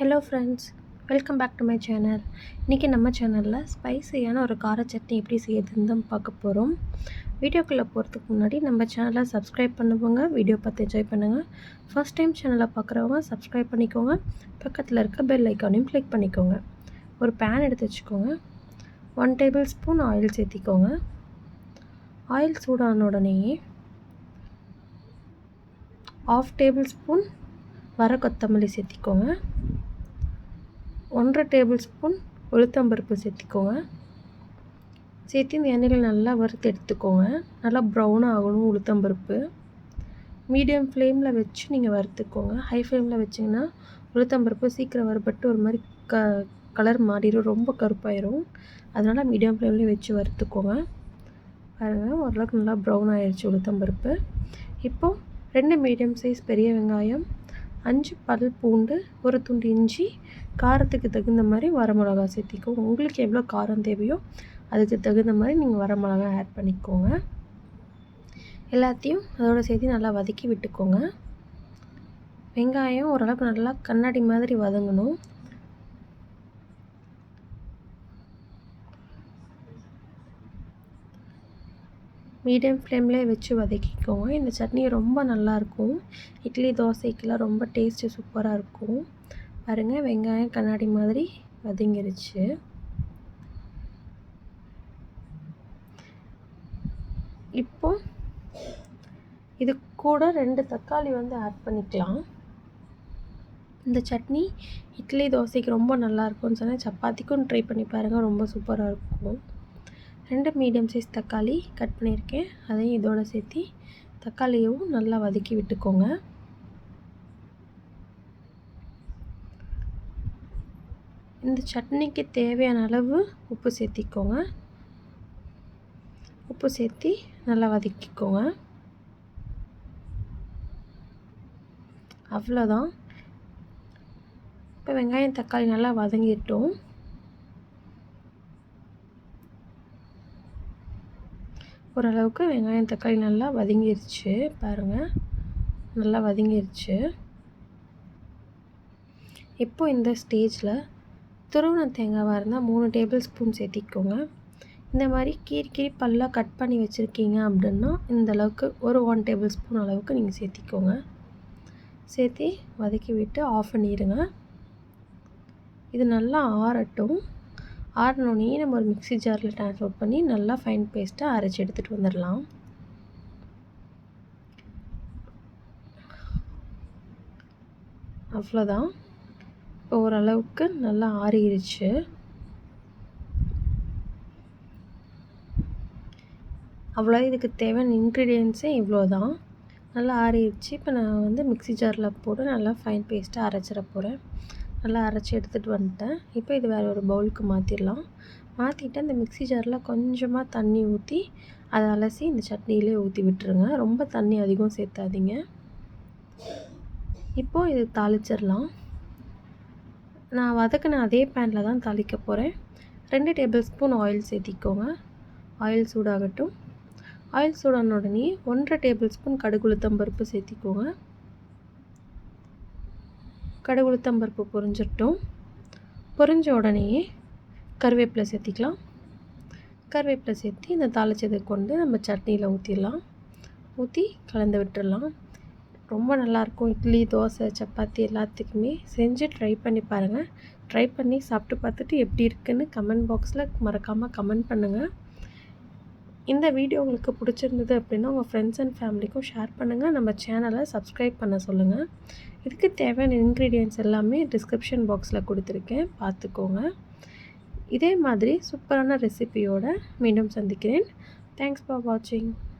Hello friends, welcome back to my channel. இன்றைக்கி நம்ம சேனலில் ஸ்பைசியான ஒரு கார சட்னி எப்படி செய்யறதுன்னு தான் பார்க்க போகிறோம். வீடியோக்குள்ளே போகிறதுக்கு முன்னாடி நம்ம சேனலை சப்ஸ்கிரைப் பண்ணுவோங்க, வீடியோ பார்த்து என்ஜாய் பண்ணுங்கள். ஃபர்ஸ்ட் டைம் சேனலை பார்க்குறவங்க சப்ஸ்கிரைப் பண்ணிக்கோங்க, பக்கத்தில் இருக்க பெல் ஐக்கானையும் கிளிக் பண்ணிக்கோங்க. ஒரு பேன் எடுத்து வச்சுக்கோங்க. 1 டேபிள் ஸ்பூன் ஆயில் சேர்த்திக்கோங்க. ஆயில் சூடான உடனேயே 1/2 டேபிள் ஸ்பூன் வர கொத்தமல்லி சேர்த்திக்கோங்க. 1/2 டேபிள் ஸ்பூன் உளுத்தம்பருப்பு சேர்த்திக்கோங்க. சேர்த்து இந்த எண்ணெயில் நல்லா வறுத்து எடுத்துக்கோங்க. நல்லா ப்ரௌனாக ஆகணும் உளுத்தம்பருப்பு. மீடியம் ஃப்ளேமில் வச்சு நீங்கள் வறுத்துக்கோங்க. ஹை ஃப்ளேமில் வச்சிங்கன்னா உளுத்தம்பருப்பு சீக்கிரம் வறுபட்டு ஒரு மாதிரி கலர் மாறிடும், ரொம்ப கருப்பாயிரும். அதனால் மீடியம் ஃப்ளேம்லேயே வச்சு வறுத்துக்கோங்க. பாருங்கள், ஓரளவுக்கு நல்லா ப்ரௌன் ஆகிடுச்சு உளுத்தம்பருப்பு. இப்போது 2 மீடியம் சைஸ் பெரிய வெங்காயம், 5 பல் பூண்டு, ஒரு துண்டு இஞ்சி, காரத்துக்கு தகுந்த மாதிரி வரமிளகா சேர்த்திக்கோங்க. உங்களுக்கு எவ்வளோ காரம் தேவையோ அதுக்கு தகுந்த மாதிரி நீங்கள் வரமிளகா ஆட் பண்ணிக்கோங்க. எல்லாத்தையும் அதோடு சேர்த்து நல்லா வதக்கி விட்டுக்கோங்க. வெங்காயம் ஓரளவுக்கு நல்லா கண்ணாடி மாதிரி வதங்கணும். மீடியம் ஃப்ளேம்லேயே வச்சு வதக்கிக்கோங்க. இந்த சட்னி ரொம்ப நல்லாயிருக்கும். இட்லி தோசைக்கெல்லாம் ரொம்ப டேஸ்ட்டு சூப்பராக இருக்கும். பாருங்கள், வெங்காயம் கண்ணாடி மாதிரி வதங்கிருச்சு. இப்போ இது கூட 2 தக்காளி ஆட் பண்ணிக்கலாம். இந்த சட்னி இட்லி தோசைக்கு ரொம்ப நல்லாயிருக்கும்னு சொன்னால் சப்பாத்திக்கும் ட்ரை பண்ணி பாருங்கள், ரொம்ப சூப்பராக இருக்கும். 2 மீடியம் சைஸ் தக்காளி கட் பண்ணியிருக்கேன், அதையும் இதோட சேர்த்து தக்காளியும் நல்லா வதக்கி விட்டுக்கோங்க. இந்த சட்னிக்கு தேவையான அளவு உப்பு சேர்த்திக்கோங்க. உப்பு சேர்த்து நல்லா வதக்கிக்கோங்க. அவ்வளோதான். இப்போ வெங்காயம் தக்காளி நல்லா வதங்கிட்டோம். ஓரளவுக்கு வெங்காயம் தக்காளி நல்லா வதங்கிருச்சு. பாருங்கள், நல்லா வதங்கிருச்சு. இப்போது இந்த ஸ்டேஜில் துருவின தேங்காவாக இருந்தால் 3 டேபிள் ஸ்பூன் சேர்த்திக்கோங்க. இந்த மாதிரி கீரி பல்லாக கட் பண்ணி வச்சுருக்கீங்க அப்படின்னா இந்த அளவுக்கு ஒரு 1 டேபிள் ஸ்பூன் அளவுக்கு நீங்கள் சேர்த்திக்கோங்க. சேர்த்து வதக்கி விட்டு ஆஃப் பண்ணிடுங்க. இது நல்லா ஆறட்டும். ஆறினோடனே நம்ம ஒரு மிக்ஸி ஜாரில் ட்ரான்ஸ்ஃபர் பண்ணி நல்லா ஃபைன் பேஸ்ட்டாக அரைச்சி எடுத்துகிட்டு வந்துடலாம். அவ்வளோதான். இப்போ ஓரளவுக்கு நல்லா ஆறிடுச்சு. அவ்வளோ இதுக்கு தேவையான இன்க்ரீடியன்ஸே இவ்வளோ தான். நல்லா ஆறிடுச்சு. இப்போ நான் மிக்ஸி ஜாரில் போட்டு நல்லா ஃபைன் பேஸ்ட்டாக அரைச்சிட போகிறேன். நல்லா அரைச்சி எடுத்துகிட்டு வந்துட்டேன். இப்போ இது வேறு ஒரு பவுலுக்கு மாற்றிடலாம். மாற்றிட்டு அந்த மிக்ஸி ஜாரில் கொஞ்சமாக தண்ணி ஊற்றி அதை அலசி இந்த சட்னியிலே ஊற்றி விட்டுருங்க. ரொம்ப தண்ணி அதிகம் சேர்த்தாதீங்க. இப்போது இது தாளிச்சிடலாம். நான் வதக்கின அதே பேனில் தான் தாளிக்க போகிறேன். 2 டேபிள் ஸ்பூன் ஆயில் சேர்த்திக்கோங்க. ஆயில் சூடாகட்டும். ஆயில் சூடான உடனே 1/2 டேபிள் ஸ்பூன் கடுகு உளுத்தம்பருப்பு சேர்த்திக்கோங்க. கடுகு உளுத்தம்பருப்பு பொரிஞ்சிட்டோம். பொரிஞ்ச உடனேயே கருவேப்பிலை சேர்த்திக்கலாம். கருவேப்பிலை சேர்த்து இந்த தாளிச்சதை கொண்டு நம்ம சட்னியில் ஊற்றிடலாம். ஊற்றி கலந்து விட்டுடலாம். ரொம்ப நல்லாயிருக்கும். இட்லி தோசை சப்பாத்தி எல்லாத்துக்குமே செஞ்சு ட்ரை பண்ணி பாருங்கள். ட்ரை பண்ணி சாப்பிட்டு பார்த்துட்டு எப்படி இருக்குன்னு கமெண்ட் பாக்ஸில் மறக்காமல் கமெண்ட் பண்ணுங்கள். இந்த வீடியோ உங்களுக்கு பிடிச்சிருந்தது அப்படின்னா உங்கள் ஃப்ரெண்ட்ஸ் அண்ட் ஃபேமிலிக்கும் ஷேர் பண்ணுங்கள். நம்ம சேனலை சப்ஸ்கிரைப் பண்ண சொல்லுங்கள். இதுக்கு தேவையான இன்க்ரீடியன்ட்ஸ் எல்லாமே டிஸ்கிரிப்ஷன் பாக்ஸில் கொடுத்துருக்கேன், பார்த்துக்கோங்க. இதே மாதிரி சூப்பரான ரெசிபியோடு மீண்டும் சந்திக்கிறேன். தேங்க்ஸ் ஃபார் வாட்சிங்.